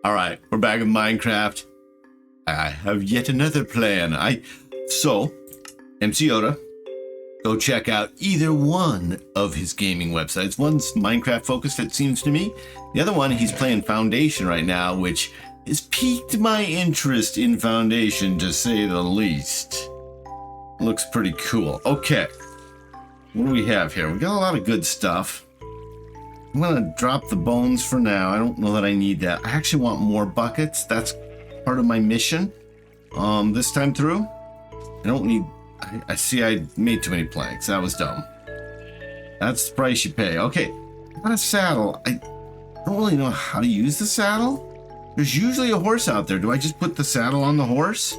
All right, we're back in Minecraft. I have yet another plan. So MC Yoda, go check out either one of his gaming websites. One's Minecraft focused, it seems to me. The other one, he's playing Foundation right now, which has piqued my interest in Foundation, to say the least. Looks pretty cool. Okay, what do we have here? We got a lot of good stuff. I'm gonna drop the bones for now. I don't know that I need that. I actually want more buckets. That's part of my mission. This time through, I don't need. I see I made too many planks. That was dumb. That's the price you pay. Okay, got a saddle. I don't really know how to use the saddle. There's usually a horse out there. Do I just put the saddle on the horse?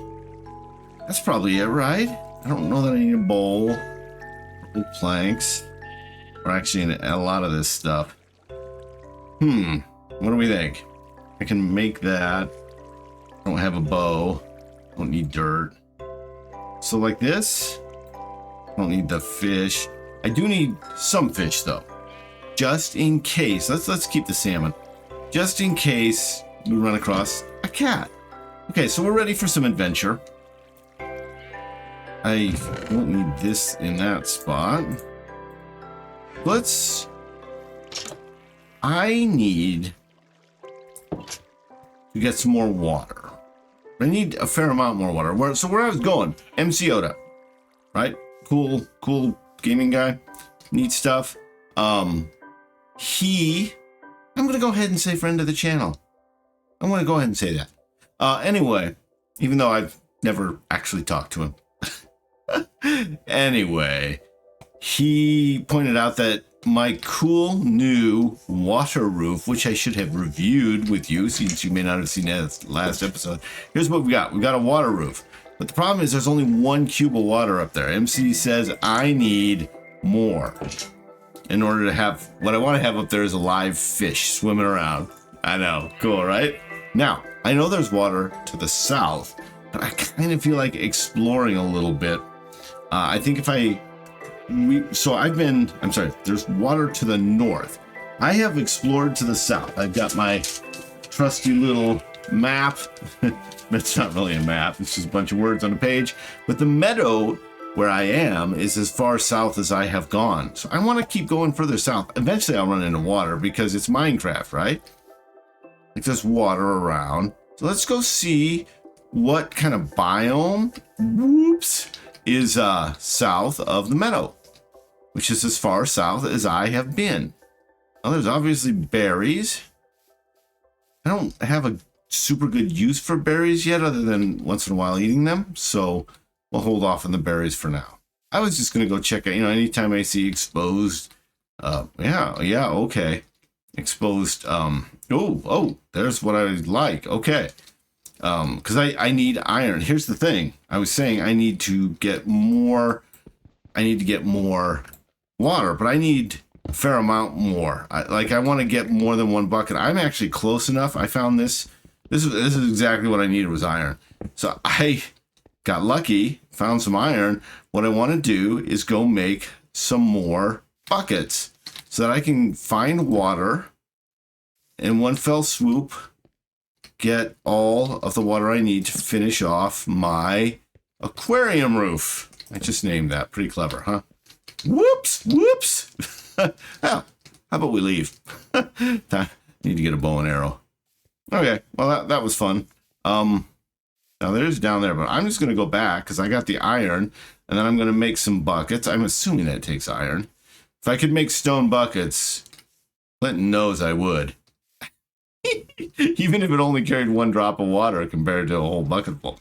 That's probably it, right? I don't know that I need a bowl. Planks. Or actually a lot of this stuff. What do we think? I can make that. I don't have a bow. I don't need dirt. So like this. I don't need the fish. I do need some fish though. Just in case. Let's keep the salmon. Just in case we run across a cat. Okay, so we're ready for some adventure. I don't need this in that spot. I need to get some more water. I need a fair amount more water. So where I was going, MC Yoda, right? Cool gaming guy, neat stuff. I'm gonna go ahead and say friend of the channel. I'm gonna go ahead and say that. Anyway, even though I've never actually talked to him. Anyway, he pointed out that my cool new water roof, which I should have reviewed with you since you may not have seen that last episode. Here's what we got. We got a water roof. But the problem is there's only 1 cube of water up there. MC says I need more in order to have what I want to have up there is a live fish swimming around. I know. Cool, right? Now, I know there's water to the south, but I kind of feel like exploring a little bit. I think if there's water to the north. I have explored to the south. I've got my trusty little map. That's not really a map. It's just a bunch of words on a page. But the meadow where I am is as far south as I have gone. So I want to keep going further south. Eventually I'll run into water because it's Minecraft, right? Like there's water around. So let's go see what kind of biome, is south of the meadow, which is as far south as I have been. Now, there's obviously berries. I don't have a super good use for berries yet, other than once in a while eating them. So we'll hold off on the berries for now. I was just going to go check out, anytime I see exposed, okay. Exposed, there's what I like. Okay. Because I need iron. Here's the thing. I was saying I need to get more water, but I need a fair amount more. I want to get more than 1 bucket. I'm actually close enough. I found this. This is exactly what I needed was iron. So I got lucky, found some iron. What I want to do is go make some more buckets so that I can find water in one fell swoop, get all of the water I need to finish off my aquarium roof. I just named that. Pretty clever, huh? Whoops. Well, how about we leave? Need to get a bow and arrow. Okay, well, that was fun. Now there's down there, but I'm just going to go back because I got the iron, and then I'm going to make some buckets. I'm assuming that it takes iron. If I could make stone buckets, Clinton knows I would. Even if it only carried 1 drop of water compared to a whole bucket full.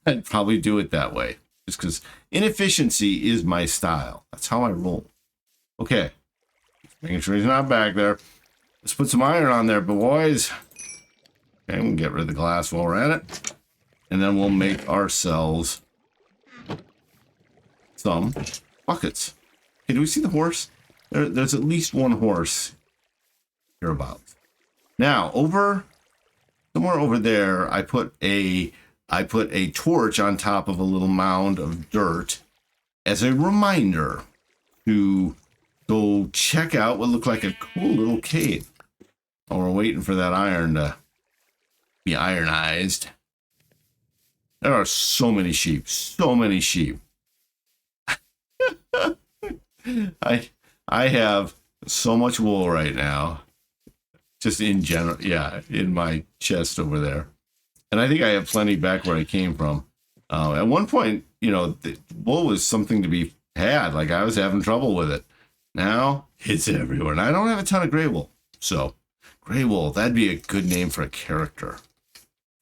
I'd probably do it that way. Just because inefficiency is my style. That's how I roll. Okay. Making sure he's not back there. Let's put some iron on there, boys. Okay, we'll get rid of the glass while we're at it. And then we'll make ourselves some buckets. Okay, do we see the horse? There's at least 1 horse hereabouts. Now, somewhere over there, I put a torch on top of a little mound of dirt as a reminder to go check out what looked like a cool little cave. Oh, we're waiting for that iron to be ironized. There are so many sheep. So many sheep. I have so much wool right now. Just in general. Yeah, in my chest over there. And I think I have plenty back where I came from. At one point, you know, the wool was something to be had. Like I was having trouble with it. Now it's everywhere. And I don't have a ton of gray wool. So gray wool, that'd be a good name for a character.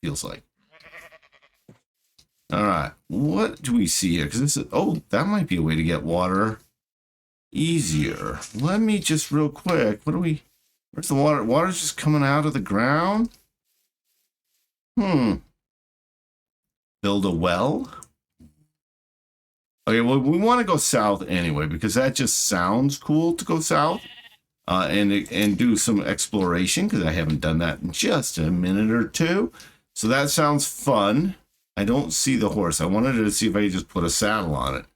Feels like. All right. What do we see here? Because this is, oh, that might be a way to get water easier. Let me just real quick. What do we, where's the water? Water's just coming out of the ground. Build a well. Okay, well, we want to go south anyway, because that just sounds cool to go south. And do some exploration, because I haven't done that in just a minute or two. So that sounds fun. I don't see the horse. I wanted to see if I could just put a saddle on it.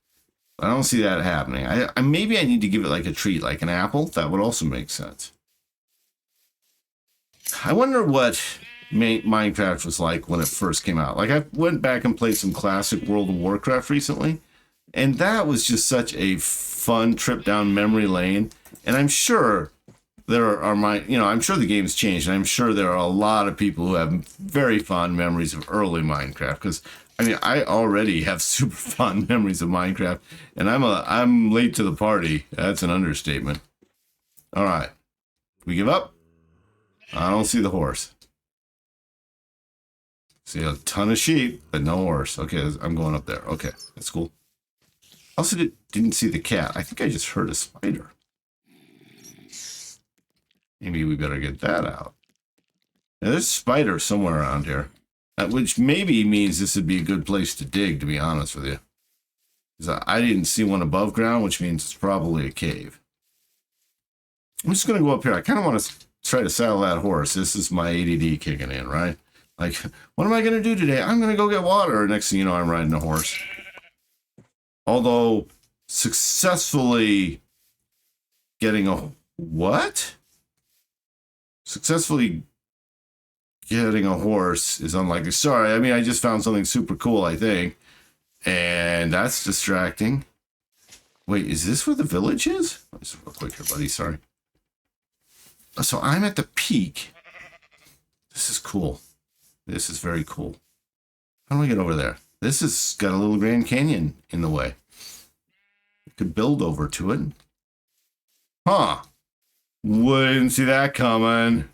I don't see that happening. Maybe I need to give it like a treat, like an apple. That would also make sense. I wonder what Minecraft was like when it first came out. Like I went back and played some classic World of Warcraft recently, and that was just such a fun trip down memory lane. And I'm sure there are I'm sure the game's changed, and I'm sure there are a lot of people who have very fond memories of early Minecraft. Because I mean, I already have super fond memories of Minecraft, and I'm late to the party. That's an understatement. All right, we give up. I don't see the horse. See a ton of sheep, but no horse. Okay, I'm going up there. Okay, that's cool. Also didn't see the cat. I think I just heard a spider. Maybe we better get that out. Now, there's a spider somewhere around here. Which maybe means this would be a good place to dig, to be honest with you. Because I didn't see one above ground, which means it's probably a cave. I'm just going to go up here. I kind of want to try to saddle that horse. This is my ADD kicking in, right? Like, what am I going to do today? I'm going to go get water. Next thing you know, I'm riding a horse. Although, successfully getting a... What? Successfully getting a horse is unlikely. Sorry, I mean, I just found something super cool, I think. And that's distracting. Wait, is this where the village is? Just real quick here, buddy. Sorry. So I'm at the peak. This is cool. This is very cool. How do I get over there? This has got a little Grand Canyon in the way. I could build over to it. Huh. Wouldn't see that coming.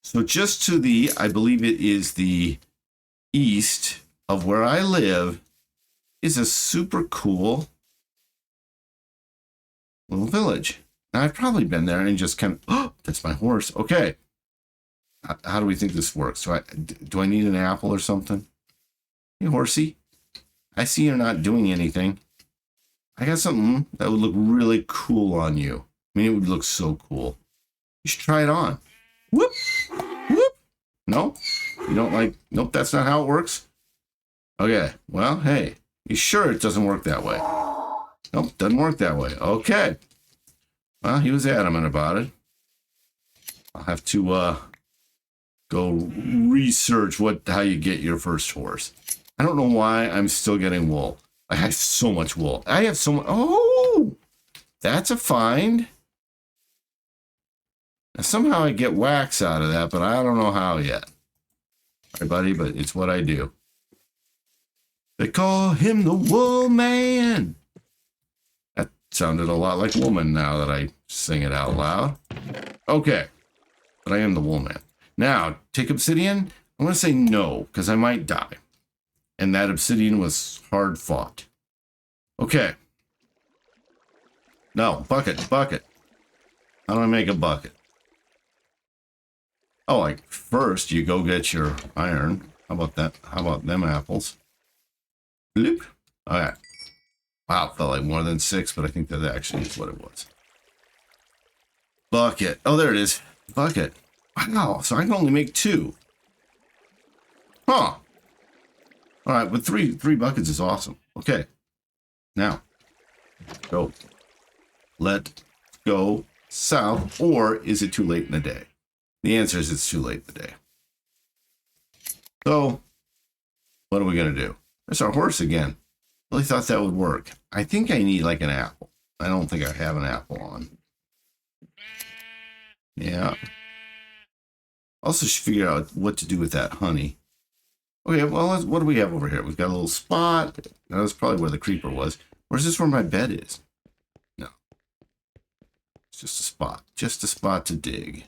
So just to the, I believe it is the east of where I live, is a super cool little village. Now, I've probably been there and just kind of, oh, that's my horse. Okay. How do we think this works? Do I need an apple or something? Hey, horsey. I see you're not doing anything. I got something that would look really cool on you. I mean, it would look so cool. You should try it on. Whoop. Whoop. No? You don't like... Nope, that's not how it works. Okay. Well, hey. You sure it doesn't work that way? Nope, doesn't work that way. Okay. Well, he was adamant about it. I'll have to go research how you get your first horse. I don't know why I'm still getting wool. I have so much wool. I have so much... Oh! That's a find. Now, somehow I get wax out of that, but I don't know how yet. Sorry, buddy, but it's what I do. They call him the Wool Man. That sounded a lot like woman now that I sing it out loud. Okay, but I am the Wool Man. Now, take obsidian. I'm going to say no, because I might die. And that obsidian was hard fought. Okay. No, bucket. How do I make a bucket? Oh, like first you go get your iron. How about that? How about them apples? Bloop. All right. Wow, it felt like more than 6, but I think that actually is what it was. Bucket. Oh, there it is. Bucket. Wow, so I can only make 2. Huh. All right, but three buckets is awesome. Okay. Now, go. Let go south, or is it too late in the day? The answer is it's too late in the day. So, what are we going to do? There's our horse again. Really thought that would work. I think I need like an apple. I don't think I have an apple on. Yeah. Also should figure out what to do with that honey. Okay, well, what do we have over here? We've got a little spot. That's probably where the creeper was. Or is this where my bed is? No. It's just a spot. Just a spot to dig.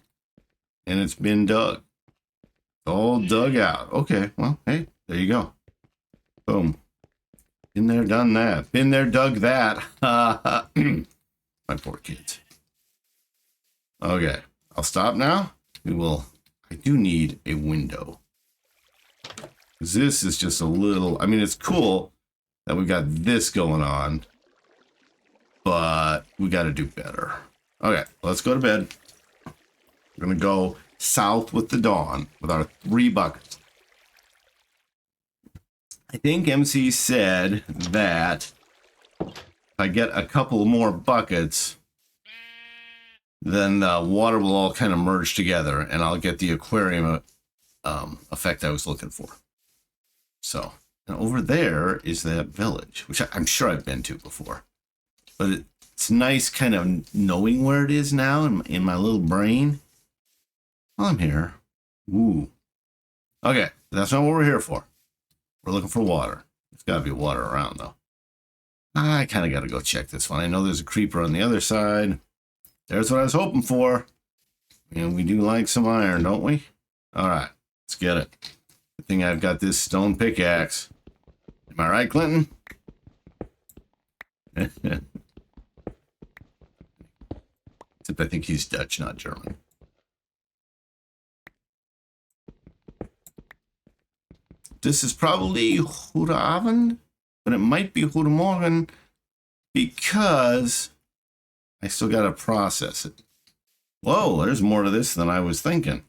And it's been dug. All dug out. Okay, well, hey, there you go. Boom. Been there, done that. Been there, dug that. My poor kids. Okay, I'll stop now. I do need a window. This is just a little, I mean, it's cool that we got this going on, but we got to do better. Okay, let's go to bed. We're going to go south with the dawn with our 3 buckets. I think MC said that if I get a couple more buckets, then the water will all kind of merge together and I'll get the aquarium effect I was looking for. So, and over there is that village, which I'm sure I've been to before. But it's nice kind of knowing where it is now in my little brain. Well, I'm here. Ooh. Okay, that's not what we're here for. We're looking for water. There's got to be water around, though. I kind of got to go check this one. I know there's a creeper on the other side. There's what I was hoping for. And we do like some iron, don't we? All right, let's get it. Good thing I've got this stone pickaxe. Am I right, Clinton? Except I think he's Dutch, not German. This is probably Goedenavond, but it might be Goedemorgen because I still got to process it. Whoa, there's more to this than I was thinking.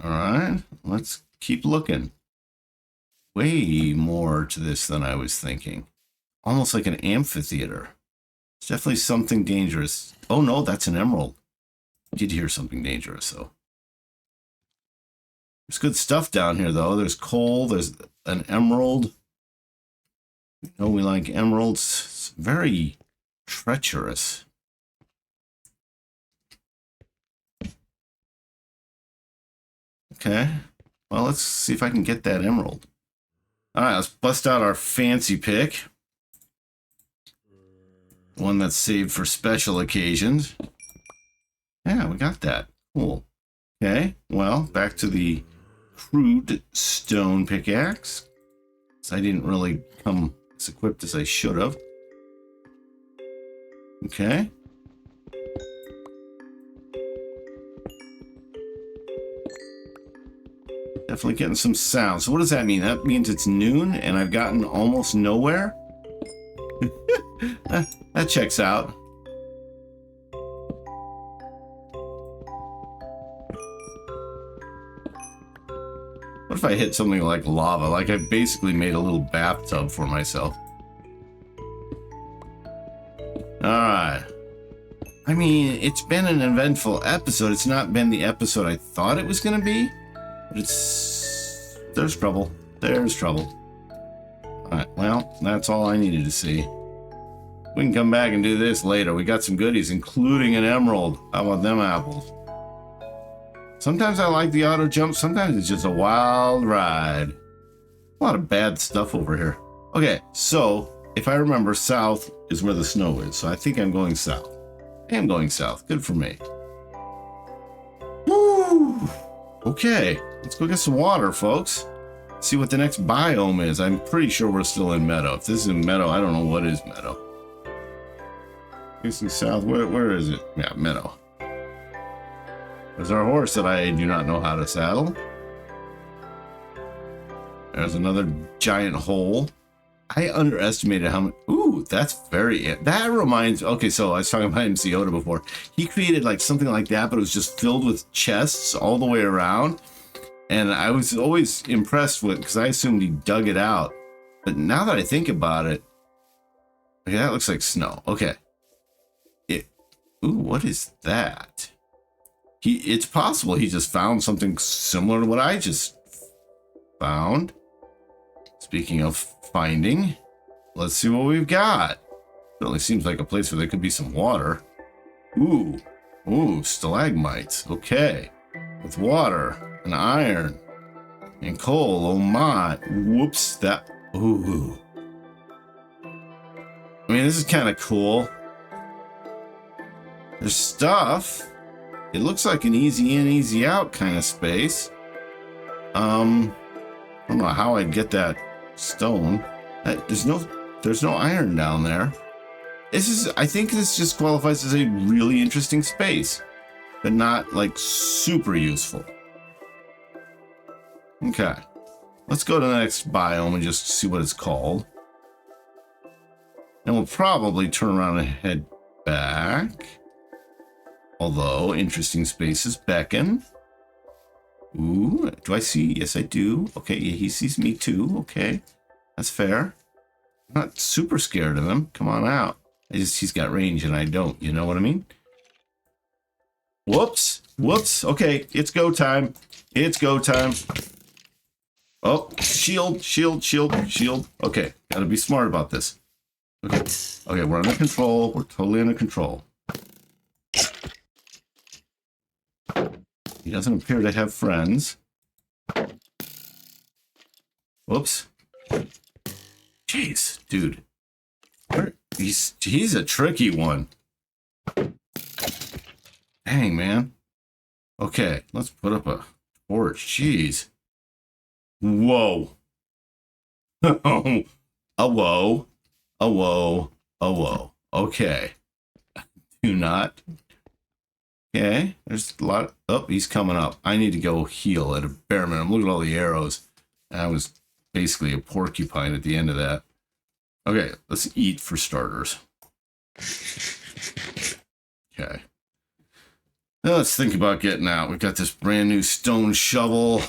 All right, let's keep looking. Way more to this than I was thinking. Almost like an amphitheater. It's definitely something dangerous. Oh no, that's an emerald. I did hear something dangerous though. There's good stuff down here though. There's coal, there's an emerald. You know we like emeralds. It's very treacherous. Okay, well, let's see if I can get that emerald. All right, let's bust out our fancy pick. One that's saved for special occasions. Yeah, we got that. Cool. Okay, well, back to the crude stone pickaxe. So I didn't really come as equipped as I should have. Okay. Definitely getting some sound. So what does that mean? That means it's noon and I've gotten almost nowhere? That checks out. What if I hit something like lava? Like I basically made a little bathtub for myself. Alright. I mean, it's been an eventful episode. It's not been the episode I thought it was going to be. But it's... There's trouble. There's trouble. Alright, well, that's all I needed to see. We can come back and do this later. We got some goodies, including an emerald. How about them apples? Sometimes I like the auto jump. Sometimes it's just a wild ride. A lot of bad stuff over here. Okay, so if I remember, south is where the snow is. So I think I'm going south. I am going south. Good for me. Woo! Okay, let's go get some water, folks. See what the next biome is. I'm pretty sure we're still in meadow. If this is in meadow, I don't know what is meadow. Facing south, where is it? Yeah, meadow. There's our horse that I do not know how to saddle. There's another giant hole. I underestimated how much. Ooh, that's very. That reminds. Okay, so I was talking about MC Yoda before. He created like something like that, but it was just filled with chests all the way around. And I was always impressed with, because I assumed he dug it out. But now that I think about it, okay, that looks like snow. Okay. Ooh, what is that? It's possible he just found something similar to what I just found. Speaking of finding, let's see what we've got. Certainly seems like a place where there could be some water. Ooh, stalagmites. Okay, with water and iron and coal. Oh my! Whoops! Ooh. I mean, this is kind of cool. There's stuff. It looks like an easy in, easy out kind of space. I don't know how I'd get that stone. There's no iron down there. I think this just qualifies as a really interesting space, but not like super useful. Okay, let's go to the next biome and just see what it's called. And we'll probably turn around and head back. Although, interesting spaces beckon. Ooh, do I see? Yes, I do. Okay, yeah, he sees me too. Okay, that's fair. I'm not super scared of him. Come on out. He's got range and I don't. You know what I mean? Whoops. Okay, it's go time. It's go time. Oh, shield. Okay, gotta be smart about this. Okay, we're under control. We're totally under control. He doesn't appear to have friends. Whoops. Jeez, dude. He's a tricky one. Dang, man. Okay, let's put up a torch. Jeez. Whoa. A whoa. Okay. Do not. Okay, there's a lot. Oh, he's coming up. I need to go heal at a bare minimum. Look at all the arrows. I was basically a porcupine at the end of that. Okay, let's eat for starters. Okay. Now let's think about getting out. We've got this brand new stone shovel.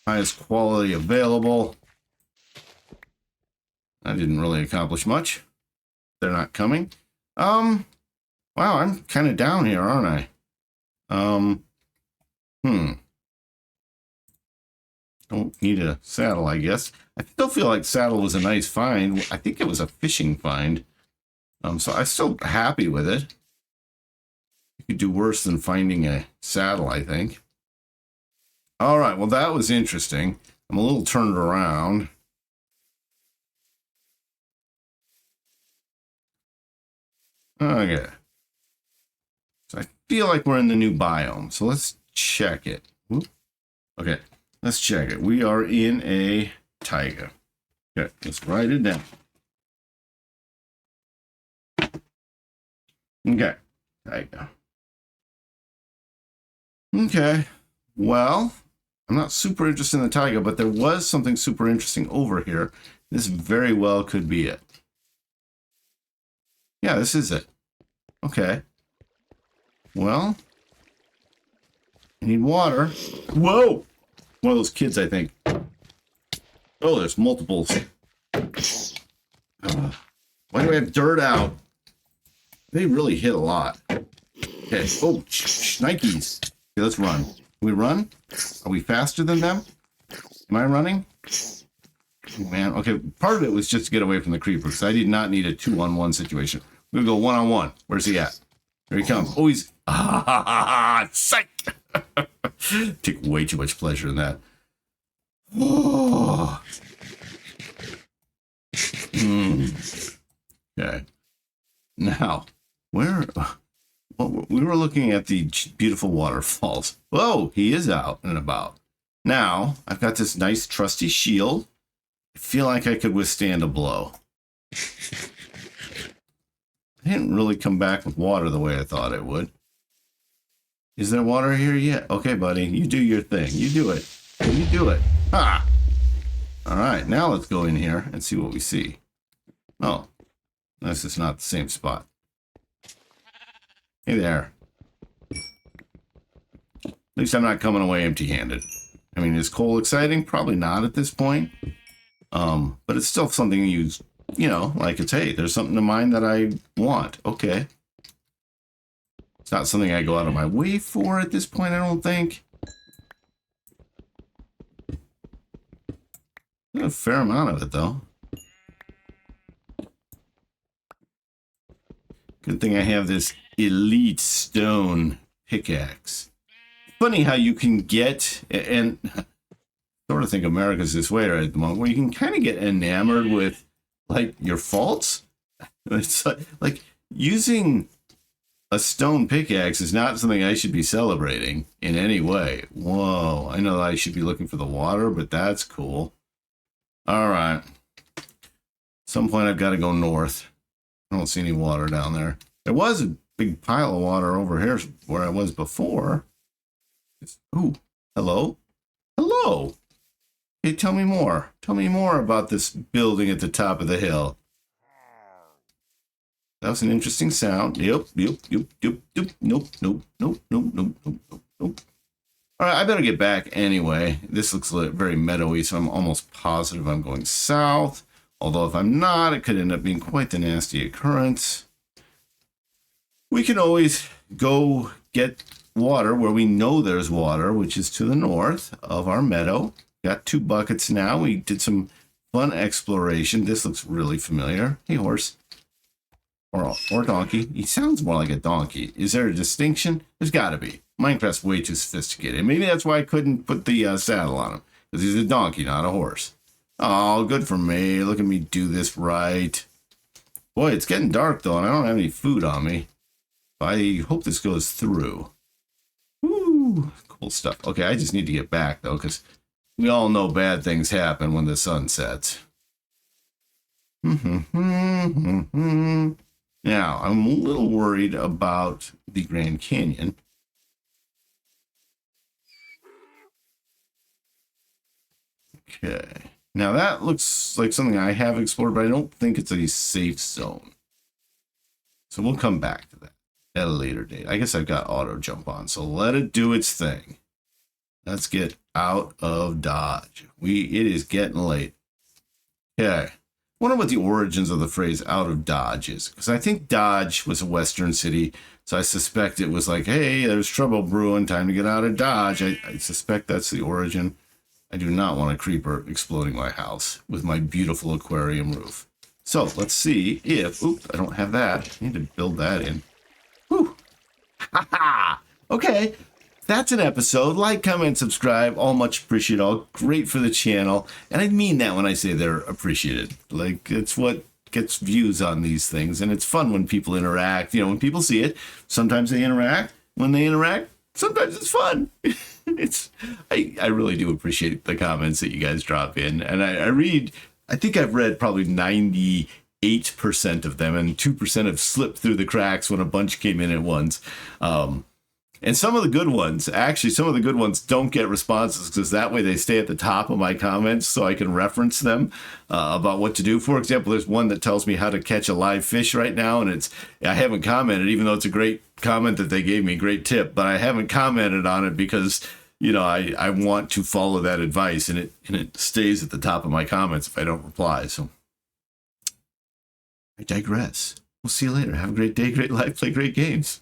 Highest quality available. I didn't really accomplish much. They're not coming. Wow, I'm kind of down here, aren't I? Don't need a saddle, I guess. I still feel like saddle was a nice find. I think it was a fishing find. So I'm still happy with it. You could do worse than finding a saddle, I think. All right, well, that was interesting. I'm a little turned around. Okay. So I feel like we're in the new biome. So let's check it. Whoop. Okay, let's check it. We are in a taiga. Okay, let's write it down. Okay, taiga. Okay, well, I'm not super interested in the taiga, but there was something super interesting over here. This very well could be it. Yeah, this is it. Okay. Well, I need water. Whoa! One of those kids, I think. Oh, there's multiples. Why do I have dirt out? They really hit a lot. Okay. Oh, shnikes. Okay, let's run. Can we run? Are we faster than them? Am I running? Oh, man. Okay, part of it was just to get away from the creeper because I did not need a 2-on-1 situation. We're going to go 1-on-1. Where's he at? Here he comes. Oh, he's... psych! Take way too much pleasure in that. Oh. Okay. Now, where... Well, we were looking at the beautiful waterfalls. Whoa, he is out and about. Now, I've got this nice trusty shield. I feel like I could withstand a blow. I didn't really come back with water the way I thought it would. Is there water here yet? Okay, buddy, you do your thing. You do it. You do it. Ha! All right, now let's go in here and see what we see. Oh, this is not the same spot. Hey there. At least I'm not coming away empty-handed. I mean, is coal exciting? Probably not at this point. But it's still something you know, like it's, hey, there's something to mine that I want. Okay. It's not something I go out of my way for at this point, I don't think. A fair amount of it, though. Good thing I have this elite stone pickaxe. Funny how you can get, and I sort of think America's this way right at the moment, where you can kind of get enamored with, like, your faults. It's like using a stone pickaxe is not something I should be celebrating in any way. Whoa, I know I should be looking for the water, but that's cool. All right. At some point, I've got to go north. I don't see any water down there. There was a big pile of water over here where I was before. Ooh, hello? Hello. Hey, tell me more. Tell me more about this building at the top of the hill. That was an interesting sound. Yep. Nope. All right, I better get back anyway. This looks very meadowy, so I'm almost positive I'm going south. Although if I'm not, it could end up being quite the nasty occurrence. We can always go get water where we know there's water, which is to the north of our meadow. Got 2 buckets now. We did some fun exploration. This looks really familiar. Hey, horse. Or donkey. He sounds more like a donkey. Is there a distinction? There's got to be. Minecraft's way too sophisticated. Maybe that's why I couldn't put the saddle on him. Because he's a donkey, not a horse. Oh, good for me. Look at me do this right. Boy, it's getting dark, though, and I don't have any food on me. I hope this goes through. Woo! Cool stuff. Okay, I just need to get back, though, because we all know bad things happen when the sun sets. Now, I'm a little worried about the Grand Canyon. Okay. Now, that looks like something I have explored, but I don't think it's a safe zone. So we'll come back to that at a later date. I guess I've got auto jump on, so let it do its thing. Let's get out of Dodge. It is getting late. Okay. Wonder what the origins of the phrase out of Dodge is, because I think Dodge was a western city, so I suspect it was like, hey, there's trouble brewing, time to get out of Dodge. I suspect that's the origin. I do not want a creeper exploding my house with my beautiful aquarium roof. So let's see if, oops, I don't have that. I need to build that in. Whew. Ha ha. Okay. That's an episode. Like, comment, subscribe. All much appreciated. All great for the channel. And I mean that when I say they're appreciated. Like, it's what gets views on these things. And it's fun when people interact. You know, when people see it, sometimes they interact. When they interact, sometimes it's fun. I really do appreciate the comments that you guys drop in. And I think I've read probably 98% of them. And 2% have slipped through the cracks when a bunch came in at once. And some of the good ones, actually, some of the good ones don't get responses because that way they stay at the top of my comments so I can reference them about what to do. For example, there's one that tells me how to catch a live fish right now, and I haven't commented, even though it's a great comment that they gave me, great tip, but I haven't commented on it because, you know, I want to follow that advice, and it stays at the top of my comments if I don't reply. So I digress. We'll see you later. Have a great day, great life, play great games.